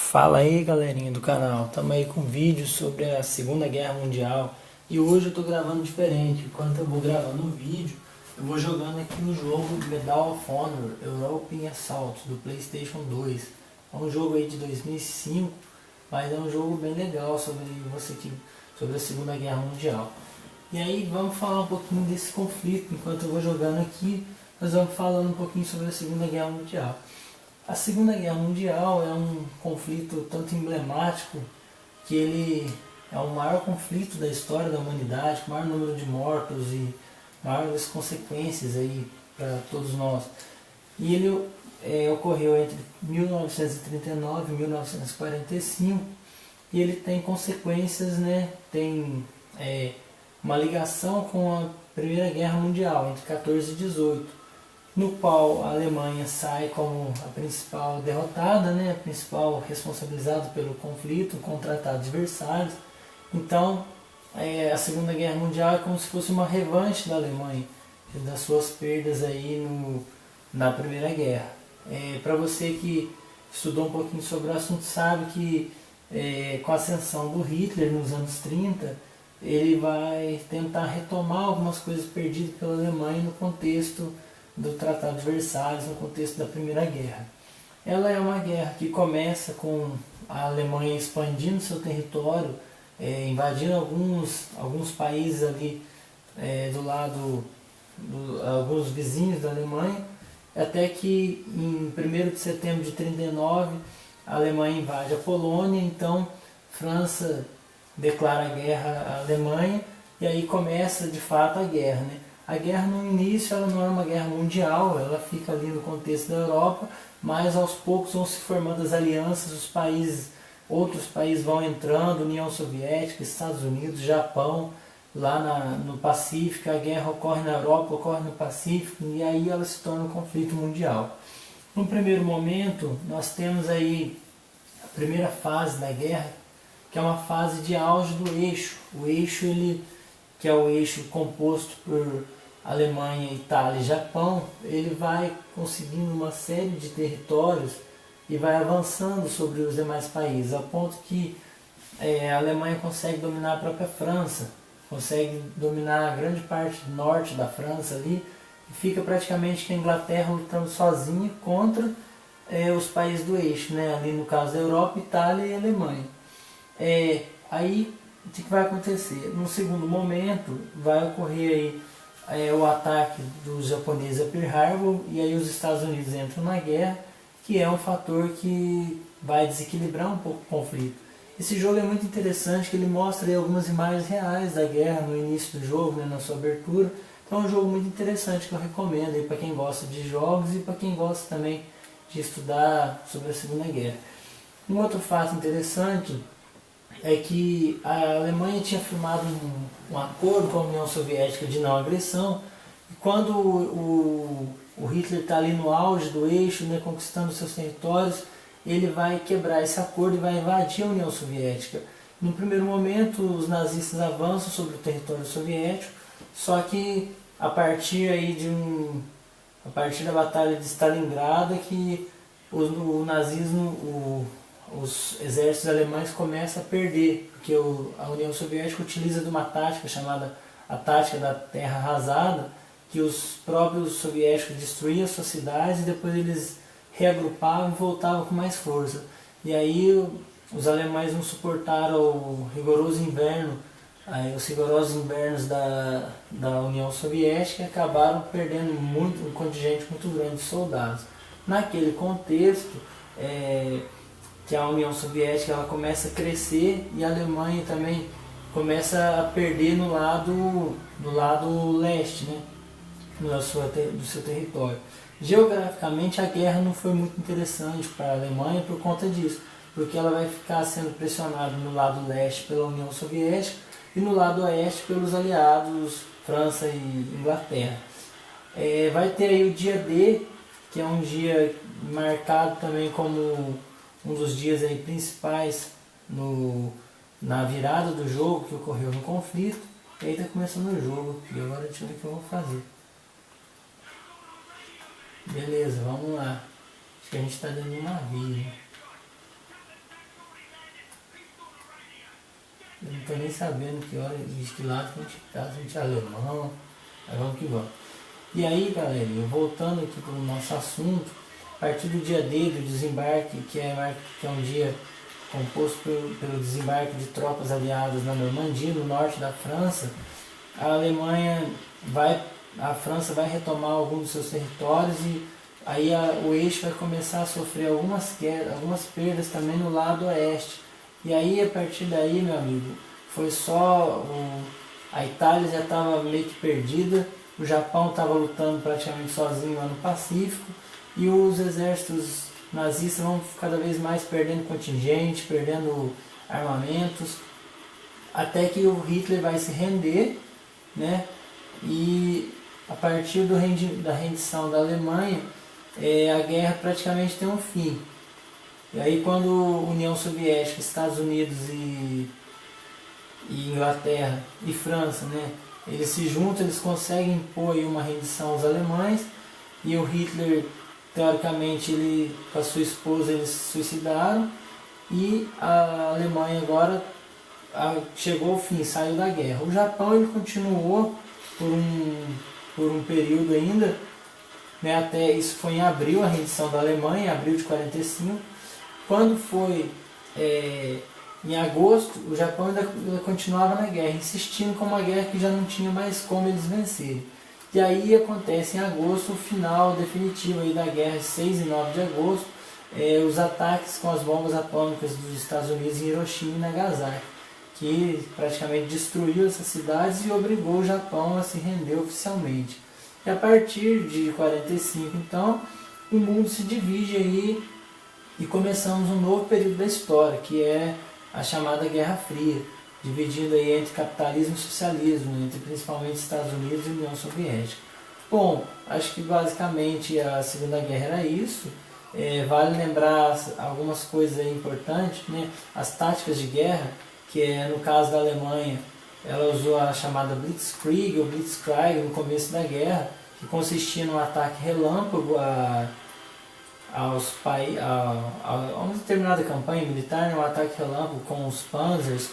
Fala aí, galerinha do canal, estamos aí com um vídeo sobre a Segunda Guerra Mundial e hoje eu estou gravando diferente. Enquanto eu vou gravando o vídeo, eu vou jogando aqui o jogo Medal of Honor European Assault do PlayStation 2. É um jogo aí de 2005, mas é um jogo bem legal sobre a Segunda Guerra Mundial. E aí vamos falar um pouquinho desse conflito. Enquanto eu vou jogando aqui, nós vamos falando um pouquinho sobre a Segunda Guerra Mundial. A Segunda Guerra Mundial é um conflito tanto emblemático que ele é o maior conflito da história da humanidade, com o maior número de mortos e maiores consequências aí para todos nós. E ele ocorreu entre 1939 e 1945 e ele tem consequências, né? Tem uma ligação com a Primeira Guerra Mundial, entre 14 e 18. No qual a Alemanha sai como a principal derrotada, né, a principal responsabilizada pelo conflito com o Tratado de Versalhes. Então, a Segunda Guerra Mundial é como se fosse uma revanche da Alemanha, das suas perdas aí na Primeira Guerra. Para você que estudou um pouquinho sobre o assunto, sabe que com a ascensão do Hitler nos anos 30, ele vai tentar retomar algumas coisas perdidas pela Alemanha no contexto do Tratado de Versalhes, no contexto da Primeira Guerra. Ela é uma guerra que começa com a Alemanha expandindo seu território, invadindo alguns países ali do lado, alguns vizinhos da Alemanha, até que em 1º de setembro de 1939 a Alemanha invade a Polônia. Então França declara guerra à Alemanha e aí começa de fato a guerra, né? A guerra no início ela não é uma guerra mundial, ela fica ali no contexto da Europa, mas aos poucos vão se formando as alianças, outros países vão entrando, União Soviética, Estados Unidos, Japão, lá no Pacífico. A guerra ocorre na Europa, ocorre no Pacífico, e aí ela se torna um conflito mundial. No primeiro momento, nós temos aí a primeira fase da guerra, que é uma fase de auge do eixo. O eixo, que é o eixo composto por Alemanha, Itália e Japão, ele vai conseguindo uma série de territórios e vai avançando sobre os demais países, a ponto que a Alemanha consegue dominar a própria França, consegue dominar a grande parte norte da França ali, e fica praticamente que a Inglaterra lutando sozinha contra os países do eixo, né? Ali no caso da Europa, Itália e Alemanha. Aí o que vai acontecer? No segundo momento vai ocorrer aí o ataque dos japoneses a Pearl Harbor, e aí os Estados Unidos entram na guerra, que é um fator que vai desequilibrar um pouco o conflito. Esse jogo é muito interessante, que ele mostra aí algumas imagens reais da guerra no início do jogo, né, na sua abertura. Então é um jogo muito interessante que eu recomendo aí para quem gosta de jogos e para quem gosta também de estudar sobre a Segunda Guerra. Um outro fato interessante é que a Alemanha tinha firmado um acordo com a União Soviética de não agressão, e quando o Hitler está ali no auge do eixo, né, conquistando seus territórios, ele vai quebrar esse acordo e vai invadir a União Soviética. No primeiro momento, os nazistas avançam sobre o território soviético, só que a partir da Batalha de Stalingrado é que o nazismo, os exércitos alemães começam a perder, porque a União Soviética utiliza de uma tática chamada a tática da terra arrasada, que os próprios soviéticos destruíam suas cidades e depois eles reagrupavam e voltavam com mais força. E aí os alemães não suportaram o rigoroso inverno, os rigorosos invernos da União Soviética, e acabaram perdendo um contingente muito grande de soldados. Naquele contexto, que a União Soviética ela começa a crescer e a Alemanha também começa a perder no lado leste, né, do seu território. Geograficamente a guerra não foi muito interessante para a Alemanha por conta disso, porque ela vai ficar sendo pressionada no lado leste pela União Soviética e no lado oeste pelos aliados França e Inglaterra. Vai ter aí o dia D, que é um dia marcado também como um dos dias aí principais na virada do jogo que ocorreu no conflito. E aí está começando o jogo, e agora deixa eu ver o que eu vou fazer. Beleza, vamos lá. Acho que a gente está dentro de um navio. tô nem sabendo que lado que a gente tá, se a gente é alemão, mas vamos que vamos. E aí, galera, voltando aqui para o nosso assunto, a partir do dia D do desembarque, que é um dia composto pelo desembarque de tropas aliadas na Normandia, no norte da França, a França vai retomar alguns dos seus territórios e aí o eixo vai começar a sofrer algumas perdas também no lado oeste. E aí, a partir daí, meu amigo, foi só a Itália já estava meio que perdida, o Japão estava lutando praticamente sozinho lá no Pacífico e os exércitos nazistas vão cada vez mais perdendo contingente, perdendo armamentos, até que o Hitler vai se render, né? E a partir da rendição da Alemanha, a guerra praticamente tem um fim. E aí quando União Soviética, Estados Unidos e Inglaterra e França, né, eles se juntam, eles conseguem impor aí uma rendição aos alemães, e o Hitler, teoricamente, ele com a sua esposa, eles se suicidaram, e a Alemanha agora chegou ao fim, saiu da guerra. O Japão ele continuou por um período ainda, né, até isso foi em abril, a rendição da Alemanha, em abril de 45. Quando foi em agosto, o Japão ainda continuava na guerra, insistindo com uma guerra que já não tinha mais como eles vencerem. E aí acontece em agosto o final definitivo aí da guerra, 6 e 9 de agosto, os ataques com as bombas atômicas dos Estados Unidos em Hiroshima e Nagasaki, que praticamente destruiu essas cidades e obrigou o Japão a se render oficialmente. E a partir de 45, então, o mundo se divide aí e começamos um novo período da história, que é a chamada Guerra Fria, dividindo aí entre capitalismo e socialismo, entre principalmente Estados Unidos e União Soviética. Bom, acho que basicamente a Segunda Guerra era isso. Vale lembrar algumas coisas aí importantes, né? As táticas de guerra, que no caso da Alemanha, ela usou a chamada Blitzkrieg ou Blitzkrieg no começo da guerra, que consistia num ataque relâmpago a uma determinada campanha militar, um ataque relâmpago com os Panzers,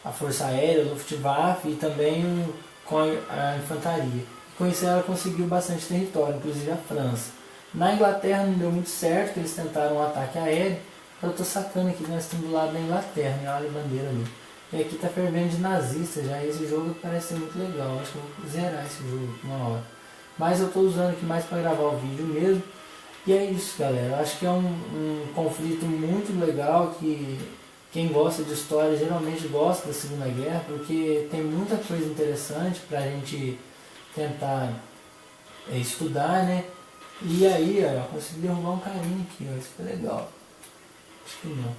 a Força Aérea, a Luftwaffe e também com a infantaria. Com isso ela conseguiu bastante território, inclusive a França. Na Inglaterra não deu muito certo, eles tentaram um ataque aéreo. Eu estou sacando aqui que nós estamos do lado da Inglaterra, né? Olha a bandeira ali. E aqui está fervendo de nazista já, esse jogo parece ser muito legal, acho que eu vou zerar esse jogo uma hora. Mas eu estou usando aqui mais para gravar o vídeo mesmo. E é isso, galera. Eu acho que é um conflito muito legal, que quem gosta de história geralmente gosta da Segunda Guerra, porque tem muita coisa interessante para a gente tentar estudar, né? E aí, ó, eu consegui derrubar um carinha aqui, ó, isso foi legal. Acho que não.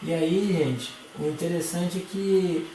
E aí, gente, o interessante é que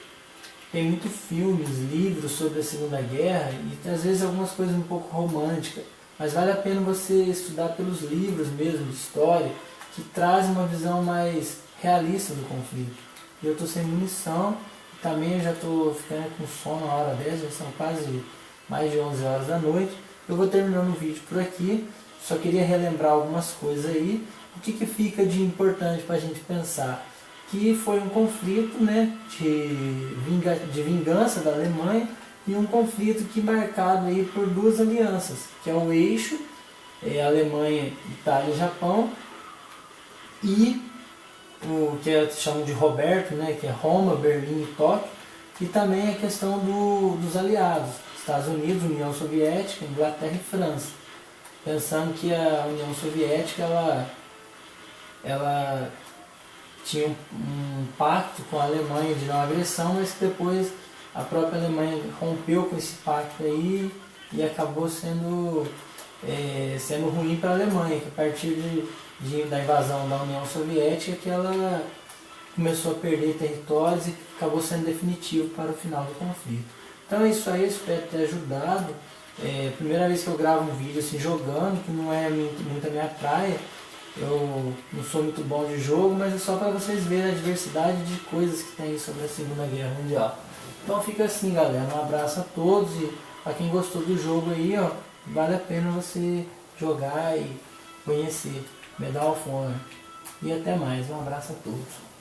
tem muitos filmes, livros sobre a Segunda Guerra e às vezes algumas coisas um pouco românticas, mas vale a pena você estudar pelos livros mesmo de história, que trazem uma visão mais realista do conflito. E eu estou sem munição, e também eu já estou ficando com sono na hora 10, já são quase mais de 11 horas da noite. Eu vou terminando o vídeo por aqui, só queria relembrar algumas coisas aí. O que fica de importante para a gente pensar? Que foi um conflito, né, de vingança da Alemanha, e um conflito que marcado aí por duas alianças, que é o eixo, Alemanha, Itália e Japão, e o que chamam de Roberto, né, que é Roma, Berlim e Tóquio, e também a questão dos aliados, Estados Unidos, União Soviética, Inglaterra e França. Pensando que a União Soviética ela tinha um pacto com a Alemanha de não agressão, mas que depois a própria Alemanha rompeu com esse pacto aí e acabou sendo ruim para a Alemanha, que a partir da invasão da União Soviética que ela começou a perder territórios e acabou sendo definitivo para o final do conflito. Então é isso aí, espero ter ajudado. Primeira vez que eu gravo um vídeo assim jogando, que não é muito a minha praia. Eu não sou muito bom de jogo, mas é só para vocês verem a diversidade de coisas que tem sobre a Segunda Guerra Mundial. Então fica assim, galera, um abraço a todos, e para quem gostou do jogo aí, ó, vale a pena você jogar e conhecer Medal of Honor. E até mais, um abraço a todos.